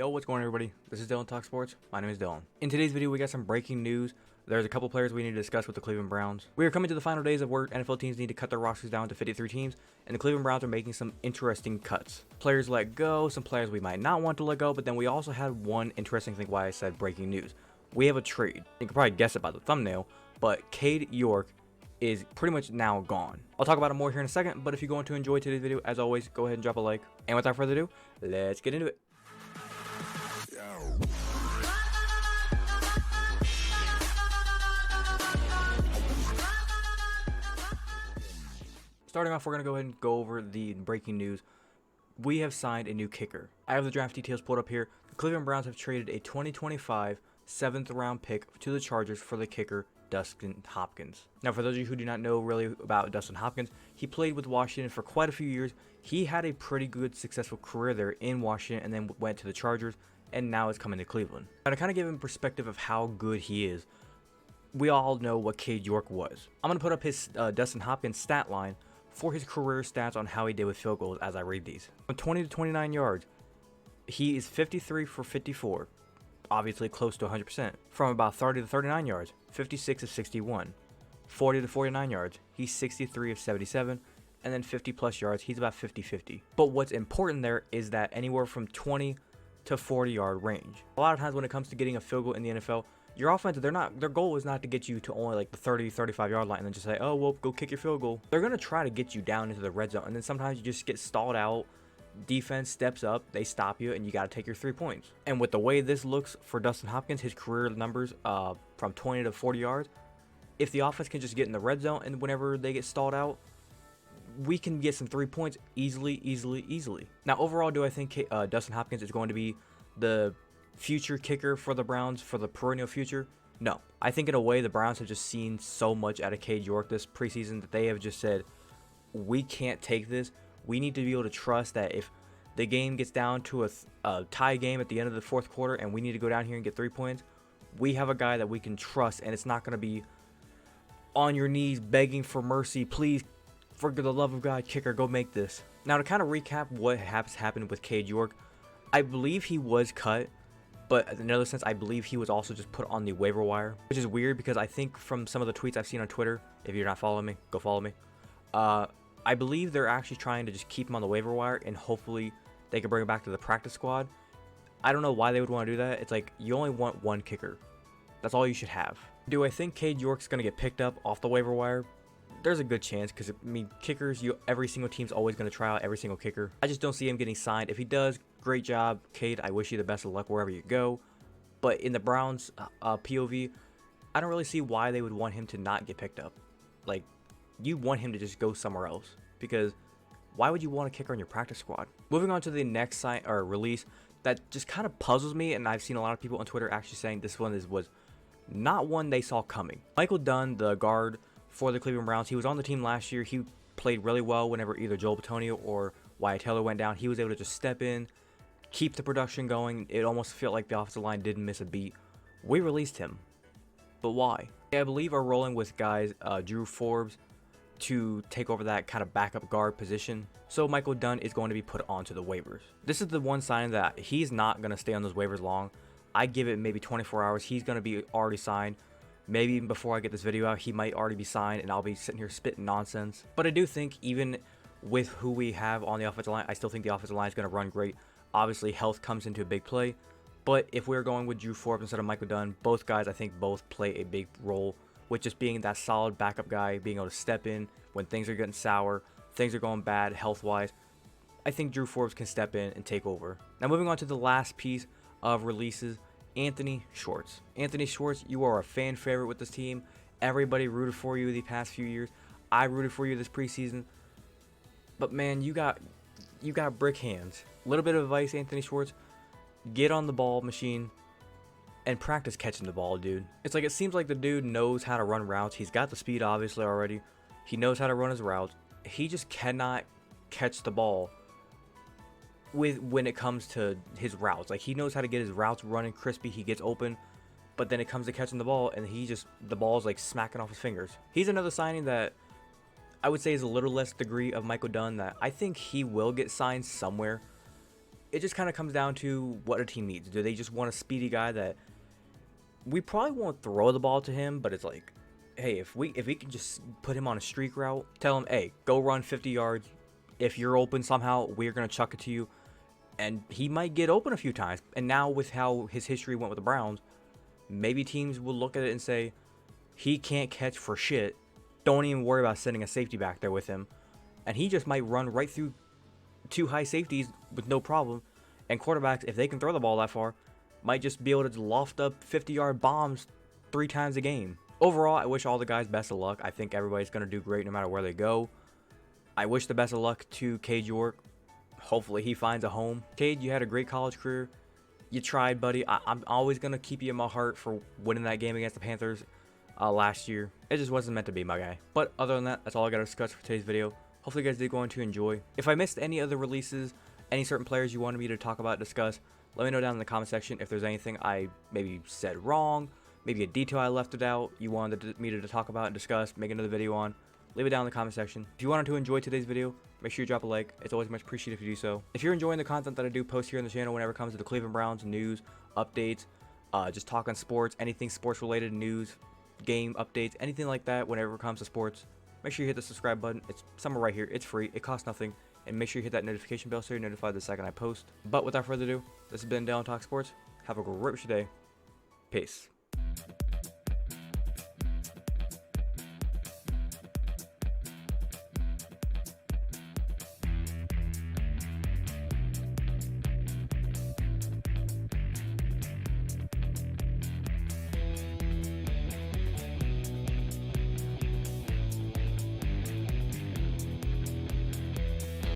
Yo, what's going on, everybody? This is Dylan Talk Sports. My name is Dylan. In today's video, we got some breaking news. There's a couple players we need to discuss with the Cleveland Browns. We are coming to the final days of where NFL teams need to cut their rosters down to 53 teams, and the Cleveland Browns are making some interesting cuts. Players let go, some players we might not want to let go, but then we also had one interesting thing why I said breaking news. We have a trade. You can probably guess it by the thumbnail, but Cade York is pretty much now gone. I'll talk about it more here in a second, but if you're going to enjoy today's video, as always, go ahead and drop a like. And without further ado, let's get into it. Starting off, we're going to go ahead and go over the breaking news. We have signed a new kicker. I have the draft details pulled up here. The Cleveland Browns have traded a 2025 7th round pick to the Chargers for the kicker, Dustin Hopkins. Now, for those of you who do not know really about Dustin Hopkins, he played with Washington for quite a few years. He had a pretty good, successful career there in Washington and then went to the Chargers, and now is coming to Cleveland. Now, to kind of give him perspective of how good he is, we all know what Cade York was. I'm going to put up his Dustin Hopkins stat line for his career stats on how he did with field goals as I read these. From 20 to 29 yards, he is 53 for 54, obviously close to 100%. From about 30 to 39 yards, 56 of 61. 40 to 49 yards, he's 63 of 77. And then 50 plus yards, he's about 50-50. But what's important there is that anywhere from 20 to 40 yard range. A lot of times when it comes to getting a field goal in the NFL, your offense, their goal is not to get you to only like the 30-35 yard line and then just say, oh, well, go kick your field goal. They're going to try to get you down into the red zone, and then sometimes you just get stalled out. Defense steps up, they stop you, and you got to take your 3 points. And with the way this looks for Dustin Hopkins, his career numbers from 20 to 40 yards, if the offense can just get in the red zone and whenever they get stalled out, we can get some 3 points easily. Now, overall, do I think Dustin Hopkins is going to be the future kicker for the Browns for the perennial future? No. I think in a way the Browns have just seen so much out of Cade York this preseason that they have just said, we can't take this. We need to be able to trust that if the game gets down to a tie game at the end of the fourth quarter and we need to go down here and get 3 points, we have a guy that we can trust, and it's not going to be on your knees begging for mercy. Please, for the love of God, kicker, go make this. Now, to kind of recap what has happened with Cade York, I believe he was cut. But in another sense, I believe he was also just put on the waiver wire, which is weird because I think from some of the tweets I've seen on Twitter, if you're not following me, go follow me. I believe they're actually trying to just keep him on the waiver wire and hopefully they can bring him back to the practice squad. I don't know why they would want to do that. It's like you only want one kicker. That's all you should have. Do I think Cade York's going to get picked up off the waiver wire? There's a good chance because, I mean, kickers, every single team's always going to try out every single kicker. I just don't see him getting signed. If he does, great job, Cade. I wish you the best of luck wherever you go. But in the Browns' POV, I don't really see why they would want him to not get picked up. Like, you want him to just go somewhere else because why would you want a kicker on your practice squad? Moving on to the next release that just kind of puzzles me, and I've seen a lot of people on Twitter actually saying this one was not one they saw coming. Michael Dunn, the guard for the Cleveland Browns, he was on the team last year. He played really well whenever either Joel Bitonio or Wyatt Taylor went down. He was able to just step in, keep the production going. It almost felt like the offensive line didn't miss a beat. We released him, but why? I believe are rolling with guys Drew Forbes to take over that kind of backup guard position. So Michael Dunn is going to be put onto the waivers. This is the one sign that he's not going to stay on those waivers long. I give it maybe 24 hours. He's going to be already signed. Maybe even before I get this video out, he might already be signed and I'll be sitting here spitting nonsense. But I do think even with who we have on the offensive line, I still think the offensive line is going to run great. Obviously, health comes into a big play. But if we're going with Drew Forbes instead of Michael Dunn, both guys, I think, both play a big role with just being that solid backup guy, being able to step in when things are getting sour, things are going bad health-wise. I think Drew Forbes can step in and take over. Now, moving on to the last piece of releases, Anthony Shwartz. Anthony Shwartz, you are a fan favorite with this team. Everybody rooted for you the past few years. I rooted for you this preseason. But man, you got brick hands. A little bit of advice, Anthony Shwartz. Get on the ball machine and practice catching the ball, dude. It's like it seems like the dude knows how to run routes. He's got the speed, obviously, already. He knows how to run his routes. He just cannot catch the ball when it comes to his routes. Like, he knows how to get his routes running crispy. He gets open, but then it comes to catching the ball, and the ball's like smacking off his fingers. He's another signing that I would say is a little less degree of Michael Dunn that I think he will get signed somewhere. it just kind of comes down to what a team needs. Do they just want a speedy guy that we probably won't throw the ball to him, but it's like, hey, if we can just put him on a streak route, tell him, hey, go run 50 yards. If you're open somehow, we're gonna chuck it to you, and he might get open a few times. And now with how his history went with the Browns, maybe teams will look at it and say, he can't catch for shit. Don't even worry about sending a safety back there with him, and he just might run right through 2 high safeties with no problem. And quarterbacks, if they can throw the ball that far, might just be able to loft up 50-yard bombs 3 times a game. Overall, I wish all the guys best of luck. I think everybody's going to do great no matter where they go. I wish the best of luck to Cade York. Hopefully he finds a home. Cade, you had a great college career. You tried, buddy. I'm always going to keep you in my heart for winning that game against the Panthers last year. It just wasn't meant to be, my guy. But other than that, that's all I got to discuss for today's video. Hopefully you guys did go on to enjoy. If I missed any other releases, any certain players you wanted me to talk about, discuss, let me know down in the comment section if there's anything I maybe said wrong, maybe a detail I left it out, you wanted me to talk about and discuss, make another video on. Leave it down in the comment section. If you wanted to enjoy today's video, make sure you drop a like. It's always much appreciated if you do so. If you're enjoying the content that I do post here on the channel whenever it comes to the Cleveland Browns news, updates, just talking sports, anything sports related news, game updates, anything like that whenever it comes to sports, make sure you hit the subscribe button. It's somewhere right here. It's free. It costs nothing. And make sure you hit that notification bell so you're notified the second I post. But without further ado, this has been Dylan Talk Sports. Have a great rest of your day. Peace.